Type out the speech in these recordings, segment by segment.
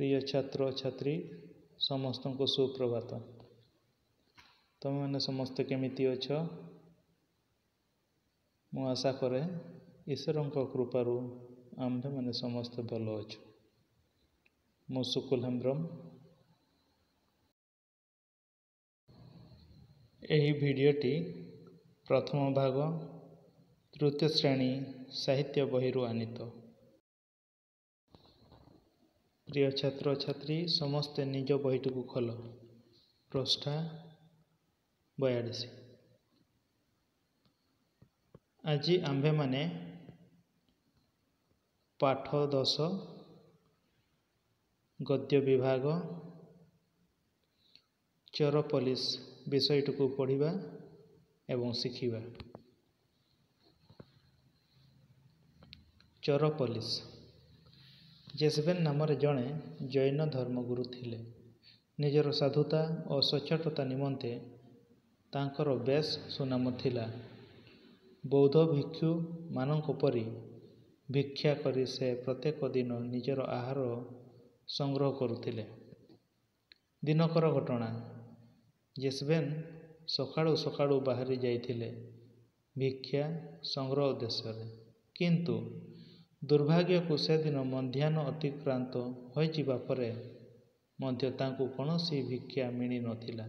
प्रिय छात्र छात्री समस्त को सुप्रभात। तुम मैंने समस्ते केमिति अछ? मु आशा करे ईश्वर कृपारू आम्भे मैंने समस्ते भल अच्छु। मु सुकुल हेम्ब्रम। यही भिडियोटी प्रथम भाग तृतीय श्रेणी साहित्य बहिरू आनीत। प्रिय छात्र छात्री समस्ते निज बहीटी को खोल। पृष्ठा 42। आज आम्भे माने पाठ 10 गद्य विभाग चोर पुलिस विषयटी को पढ़िबा एवं शिखिबा। चोर पुलिस जेसबेन नाम जड़े जैन धर्मगुरु थिले। निजर साधुता और सच्चोटता निमंते तांकर बेस सुनाम थिला। बौद्ध भिक्षु मानक परी भिक्षा करी से प्रत्येक दिन निजर आहार संग्रह करुथिले। दिनकर घटना जेसबेन सकाळु सकाळु बाहरी जाइथिले भिक्षा संग्रह उद्देश्य, किंतु दुर्भाग्य को से दिन मध्याह्न अतिक्रांत हो जिबा परे मध्य तांकु कौनसी भिक्षा मिली नथिला।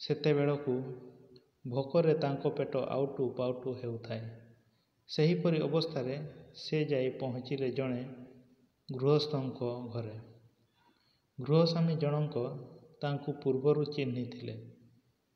सेते बेलकु भोकरे तांको पेट आउटु पाउटु हेउथाए। सेहीपरि अवस्थारे से जाई पहुँचिले जणे गृहस्थंक घरे। गृहस्वामी जनक तांकु पूर्वरु चिन्हि थिले।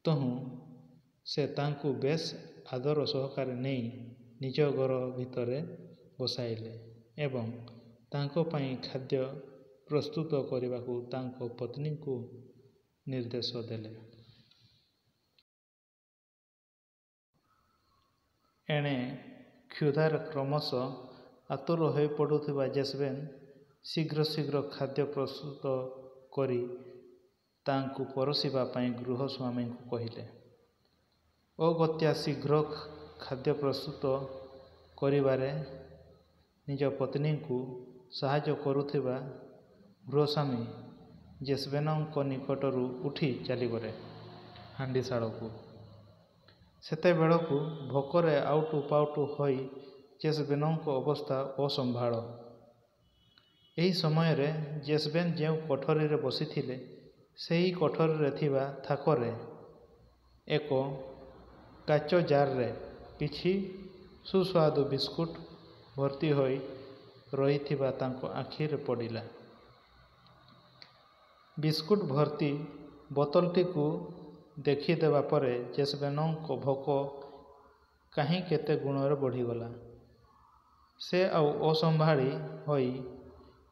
तहु से तांकु बेस आदर सहकारे नहीं निज घर भितरे बसाइले एवं तांको पाई खाद्य प्रस्तुत करने को तांको पत्नी को निर्देश देले। एणे क्षुधार क्रमश आतुर हो पड़ुथिबा जेसबेन शीघ्र शीघ्र खाद्य प्रस्तुत करी तांकु परसिबा पाई गृहस्वामी को कहिले। अगत्या शीघ्र खाद्य प्रस्तुत करिबारे निज पत्नी को साहाय्य करुथिबा गृहस्वामी जेसबेनक निकटरू उठी चलीगले हांडीशाल को। सेते बेलकु भोकरे आउटु पाउटु होई जेसबेनक अवस्था असंभाळ। एही समय रे जेसबेन जेउ कोठरी रे बसिथिले सेही कोठरी रे थिबा थाकरे एक काच जार रे किछि सुस्वादु बिस्कुट भर्ती होई रहिथिबा तांको आखि रे पड़िला। बिस्कुट भर्ती बोतलटी को देखिदेवा परे जेसबेनक भोक कहीं केते गुणरे बढ़ीगला। से आउ असंभाळी होई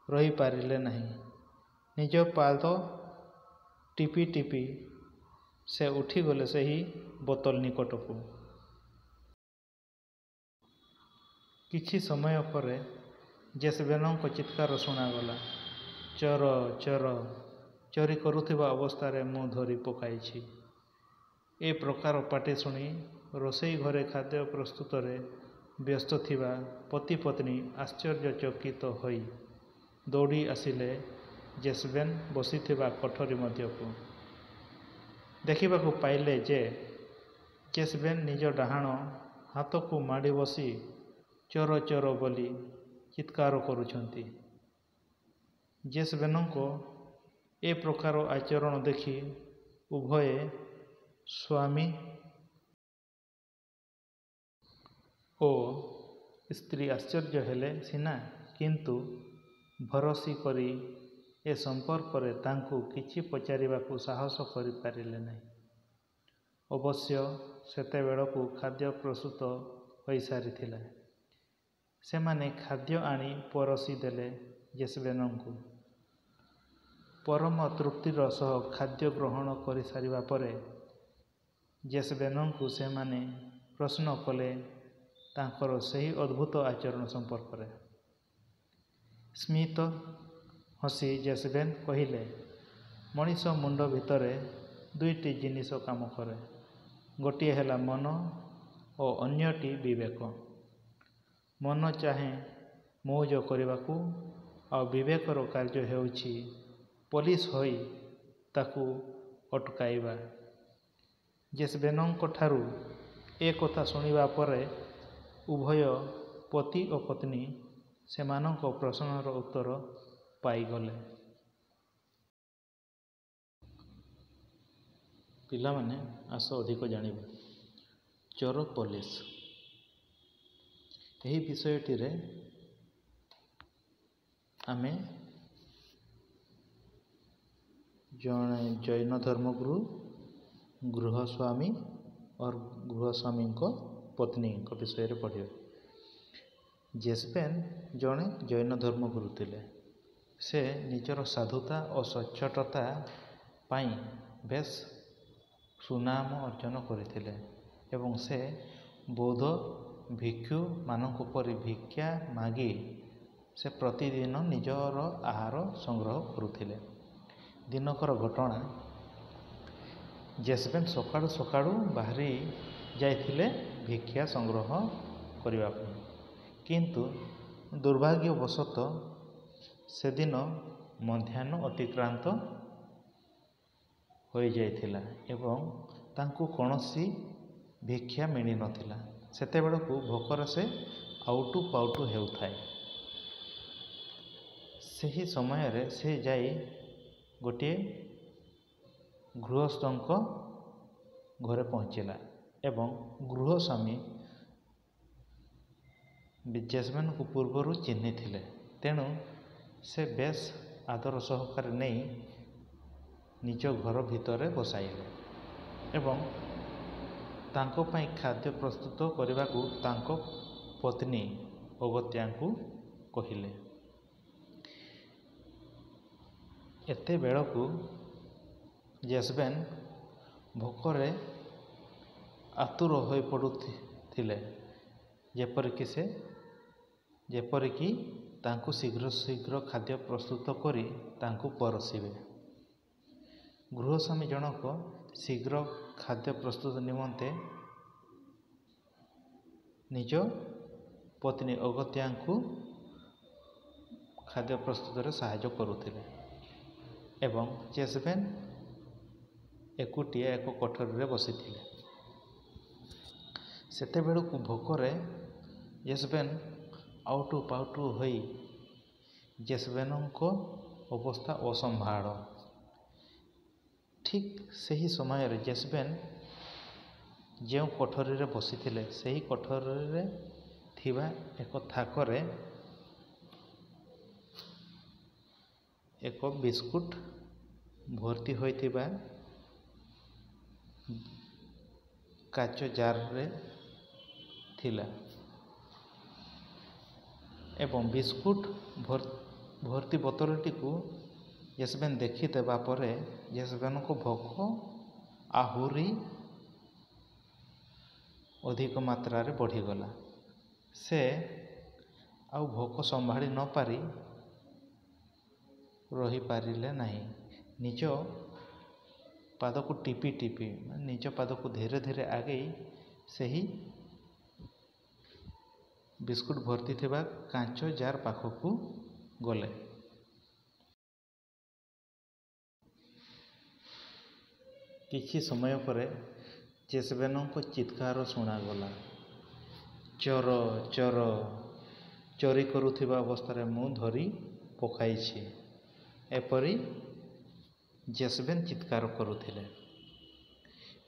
रही पारिले नहीं। निज पाद टिपि टिपि से उठीगले सही बोतल निकटकू। किछि समय परे जेसबेनक चित्कार शुणागला, चोर चोर, चोरी करुथिबा अवस्था मु धरी पकाइछि। ए प्रकार पाटी शुणी रोषेई घरे खाद्य प्रस्तुत व्यस्त थिबा पति पत्नी आश्चर्यचकित होई दौड़ी आसिले जेसबेन बसिथिबा कोठरी मध्यकू। देखिबाकू पाइले जे जेसबेन निज डाहाण हाथ को माड़ी बसी चोर चोर बोली चित्कार करुछंती। जेसबेनक ए प्रकार आचरण देखि उभये स्वामी ओ स्त्री आश्चर्य हेले सिना, किंतु भरोसी करी ए संपर्क रे तांकु किछि पचारिबाकू साहस करि पारिले नहीं। अवश्य सेते बेलकू खाद्य प्रस्तुत होई सारिथिला। सेमाने खाद्य आनी परसी देले जेसबेनकू। परम तृप्तिर सह खाद्य ग्रहण करि सारिबा परे जेसबेनकू सेमाने प्रश्न कले तांकर सही अद्भुत आचरण संपर्क रे। स्मित हसी जेसबेन कहिले, मनीष मुंड भितरे दुईटी जिनिस काम करे, गोटे हैला मन और अन्यटी विवेक। मन चाहे मौज करने को ଆଉ ବିବେକର କାର୍ଯ୍ୟ ହେଉଛି ପୋଲିସ ହୋଇ ତାକୁ ଅଟକାଇବା। ଜେଜବେନଙ୍କ ଠାରୁ ଏ କଥା ଶୁଣିବା ପରେ ଉଭୟ ପତି ଓ ପତ୍ନୀ ସେମାନଙ୍କ ପ୍ରଶ୍ନର ଉତ୍ତର ପାଇଗଲେ। ପିଲାମାନେ ଆସ ଅଧିକ ଜାଣିବା। ଚୋର ପୋଲିସ ଏହି ବିଷୟଟିରେ ଆମେ ଜଣେ ଜୈନ ଧର୍ମଗୁରୁ, ଗୃହସ୍ୱାମୀ ଓ ଗୃହସ୍ୱାମୀଙ୍କ ପତ୍ନୀଙ୍କ ବିଷୟରେ ପଢ଼ିବା। ଜେଜବେନ୍ ଜଣେ ଜୈନ ଧର୍ମଗୁରୁ ଥିଲେ। ସେ ନିଜର ସାଧୁତା ଓ ସଚ୍ଚୋଟତା ପାଇଁ ବେଶ ସୁନାମ ଅର୍ଜନ କରିଥିଲେ ଏବଂ ସେ ବୌଦ୍ଧ ଭିକ୍ଷୁମାନଙ୍କ ପରି ଭିକ୍ଷା ମାଗି ସେ ପ୍ରତିଦିନ ନିଜର ଆହାର ସଂଗ୍ରହ କରୁଥିଲେ। ଦିନକର ଘଟଣା, ଜେଜବେନ୍ ସକାଳୁ ସକାଳୁ ବାହାରି ଯାଇଥିଲେ ଭିକ୍ଷା ସଂଗ୍ରହ କରିବା ପାଇଁ। କିନ୍ତୁ ଦୁର୍ଭାଗ୍ୟବଶତଃ ସେଦିନ ମଧ୍ୟାହ୍ନ ଅତିକ୍ରାନ୍ତ ହୋଇଯାଇଥିଲା ଏବଂ ତାଙ୍କୁ କୌଣସି ଭିକ୍ଷା ମିଳିନଥିଲା। ସେତେବେଳକୁ ଭୋକରେ ସେ ଆଉଟୁ ପାଉଟୁ ହେଉଥାଏ। ସେହି ସମୟରେ ସେ ଯାଇ ଗୋଟିଏ ଗୃହସ୍ଥଙ୍କ ଘରେ ପହଞ୍ଚିଲା ଏବଂ ଗୃହସ୍ୱାମୀ ଜେଜବେନଙ୍କୁ ପୂର୍ବରୁ ଚିହ୍ନିଥିଲେ। ତେଣୁ ସେ ବେଶ ଆଦର ସହକାରେ ନେଇ ନିଜ ଘର ଭିତରେ ବସାଇଲେ ଏବଂ ତାଙ୍କ ପାଇଁ ଖାଦ୍ୟ ପ୍ରସ୍ତୁତ କରିବାକୁ ତାଙ୍କ ପତ୍ନୀ ଅଗତ୍ୟାଙ୍କୁ କହିଲେ। ଏତେବେଳକୁ ଜେଜବେନ୍ ଭୋକରେ ଆତୁର ହୋଇପଡ଼ୁଥିଲେ, ଯେପରିକି ତାଙ୍କୁ ଶୀଘ୍ର ଶୀଘ୍ର ଖାଦ୍ୟ ପ୍ରସ୍ତୁତ କରି ତାଙ୍କୁ ପରସିବେ। ଗୃହସ୍ୱାମୀ ଜଣକ ଶୀଘ୍ର ଖାଦ୍ୟ ପ୍ରସ୍ତୁତ ନିମନ୍ତେ ନିଜ ପତ୍ନୀ ଅଗତ୍ୟାଙ୍କୁ ଖାଦ୍ୟ ପ୍ରସ୍ତୁତରେ ସାହାଯ୍ୟ କରୁଥିଲେ ଏବଂ ଜେଜବେନ୍ ଏକୁଟିଆ ଏକ କୋଠରୀରେ ବସିଥିଲେ। ସେତେବେଳକୁ ଭୋକରେ ଜେଜବେନ୍ ଆଉଟୁ ପାଉଟୁ ହୋଇ ଜେଜବେନଙ୍କ ଅବସ୍ଥା ଅସମ୍ଭାଳ। ଠିକ୍ ସେହି ସମୟରେ ଜେଜବେନ୍ ଯେଉଁ କୋଠରୀରେ ବସିଥିଲେ ସେହି କୋଠରୀରେ ଥିବା ଏକ ଥାକରେ ଏକ ବିସ୍କୁଟ ଭର୍ତ୍ତି ହୋଇଥିବା କାଚ ଜାରରେ ଥିଲା ଏବଂ ବିସ୍କୁଟ ଭର୍ତ୍ତି ବୋତଲଟିକୁ ଜେଜବେନ୍ ଦେଖିଦେବା ପରେ ଜେଜବେନଙ୍କ ଭୋକ ଆହୁରି ଅଧିକ ମାତ୍ରାରେ ବଢ଼ିଗଲା। ସେ ଆଉ ଭୋକ ସମ୍ଭାଳି ନ ପାରି ରହିପାରିଲେ ନାହିଁ। ନିଜ ପାଦକୁ ଟିପି ଟିପି ନିଜ ପାଦକୁ ଧୀରେ ଧୀରେ ଆଗେଇ ସେହି ବିସ୍କୁଟ ଭର୍ତ୍ତି ଥିବା କାଚ ଜାର ପାଖକୁ ଗଲେ। କିଛି ସମୟ ପରେ ଜେଜବେନଙ୍କ ଚିତ୍କାର ଶୁଣାଗଲା, ଚୋର ଚୋର, ଚୋରି କରୁଥିବା ଅବସ୍ଥାରେ ମୁଁ ଧରି ପକାଇଛି। ଏପରି ଜେଜବେନ୍ ଚିତ୍କାର କରୁଥିଲେ।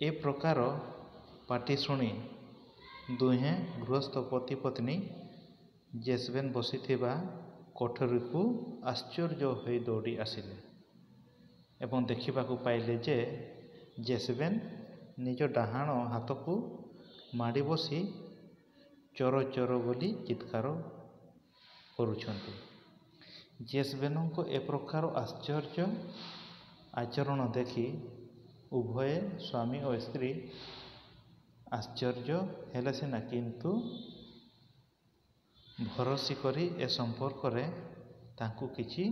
ଏ ପ୍ରକାର ପାଟି ଶୁଣି ଦୁହେଁ ଗୃହସ୍ଥ ପତି ପତ୍ନୀ ଜେଜବେନ୍ ବସିଥିବା କୋଠରୀକୁ ଆଶ୍ଚର୍ଯ୍ୟ ହୋଇ ଦୌଡ଼ି ଆସିଲେ ଏବଂ ଦେଖିବାକୁ ପାଇଲେ ଯେ ଜେଜବେନ୍ ନିଜ ଡାହାଣ ହାତକୁ ମାଡ଼ି ବସି ଚୋର ଚୋର ବୋଲି ଚିତ୍କାର କରୁଛନ୍ତି। ଜେଜବେନଙ୍କ ଏ ପ୍ରକାର ଆଶ୍ଚର୍ଯ୍ୟ ଆଚରଣ ଦେଖି ଉଭୟ ସ୍ୱାମୀ ଓ ସ୍ତ୍ରୀ ଆଶ୍ଚର୍ଯ୍ୟ ହେଲେ ସିନା, କିନ୍ତୁ ଭରସି କରି ଏ ସମ୍ପର୍କରେ ତାଙ୍କୁ କିଛି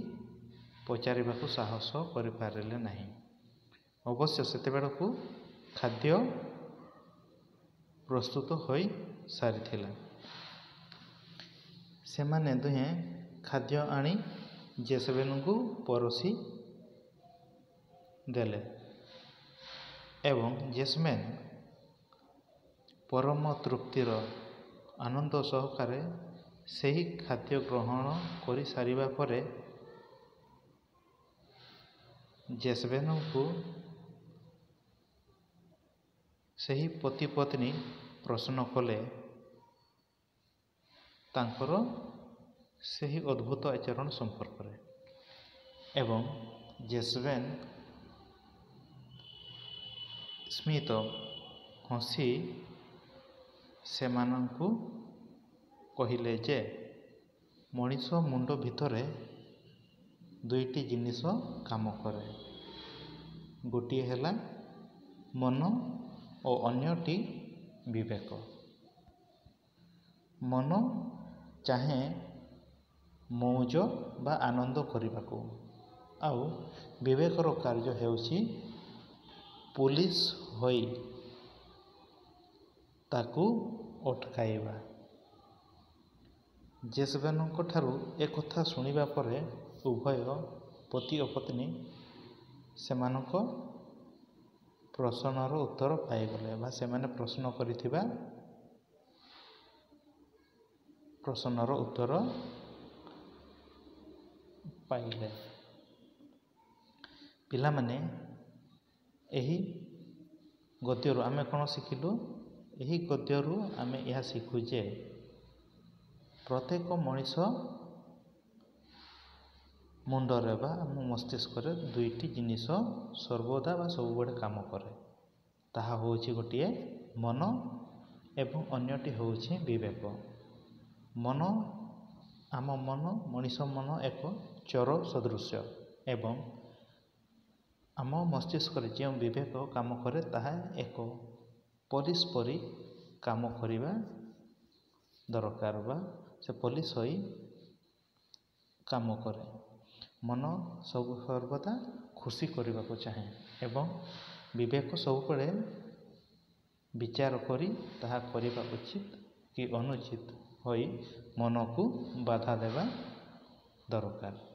ପଚାରିବାକୁ ସାହସ କରିପାରିଲେ ନାହିଁ। ଅବଶ୍ୟ ସେତେବେଳକୁ ଖାଦ୍ୟ ପ୍ରସ୍ତୁତ ହୋଇ ସାରିଥିଲା। ସେମାନେ ଦୁହେଁ ଖାଦ୍ୟ ଆଣି ଜେଜବେଲଙ୍କୁ ପରଷି ଦେଲେ ଏବଂ ଜେସବେଲ୍ ପରମ ତୃପ୍ତିର ଆନନ୍ଦ ସହକାରେ ସେହି ଖାଦ୍ୟ ଗ୍ରହଣ କରିସାରିବା ପରେ ଜେଜବେଲଙ୍କୁ ସେହି ପତି ପତ୍ନୀ ପ୍ରଶ୍ନ କଲେ ତାଙ୍କର ସେହି ଅଦ୍ଭୁତ ଆଚରଣ ସମ୍ପର୍କରେ ଏବଂ ଜେଜବେଲ୍ ସ୍ମିତ ହସି ସେମାନଙ୍କୁ କହିଲେ ଯେ ମଣିଷ ମୁଣ୍ଡ ଭିତରେ ଦୁଇଟି ଜିନିଷ କାମ କରେ, ଗୋଟିଏ ହେଲା ମନ ଓ ଅନ୍ୟଟି ବିବେକ। ମନ ଚାହେଁ ମଉଜ ବା ଆନନ୍ଦ କରିବାକୁ, ଆଉ ବିବେକର କାର୍ଯ୍ୟ ହେଉଛି ପୋଲିସ ହୋଇ ତାକୁ ଅଟକାଇବା। ଜେଜବେଲଙ୍କ ଠାରୁ ଏକଥା ଶୁଣିବା ପରେ ଉଭୟ ପତି ଓ ପତ୍ନୀ ସେମାନଙ୍କ ପ୍ରଶ୍ନର ଉତ୍ତର ପାଇଗଲେ ବା ସେମାନେ ପ୍ରଶ୍ନ କରିଥିବା ପ୍ରଶ୍ନର ଉତ୍ତର ପାଇଲେ। ପିଲାମାନେ, ଏହି ଗଦ୍ୟରୁ ଆମେ କ'ଣ ଶିଖିଲୁ? ଏହି ଗଦ୍ୟରୁ ଆମେ ଏହା ଶିଖୁ ଯେ ପ୍ରତ୍ୟେକ ମଣିଷ ମୁଣ୍ଡରେ ବା ଆମ ମସ୍ତିଷ୍କରେ ଦୁଇଟି ଜିନିଷ ସର୍ବଦା ବା ସବୁବେଳେ କାମ କରେ। ତାହା ହେଉଛି ଗୋଟିଏ ମନ ଏବଂ ଅନ୍ୟଟି ହେଉଛି ବିବେକ। ଆମ ମନ, ମଣିଷ ମନ ଏକ ଚୋର ସଦୃଶ ଏବଂ ଆମ ମସ୍ତିଷ୍କରେ ଯେଉଁ ବିବେକ କାମ କରେ ତାହା ଏକ ପୋଲିସ ପରି କାମ କରିବା ଦରକାର ବା ସେ ପୋଲିସ ହୋଇ କାମ କରେ। ମନ ସର୍ବଦା ଖୁସି କରିବାକୁ ଚାହେଁ ଏବଂ ବିବେକ ସବୁବେଳେ ବିଚାର କରି ତାହା କରିବା ଉଚିତ କି ଅନୁଚିତ ହୋଇ ମନକୁ ବାଧା ଦେବା ଦରକାର।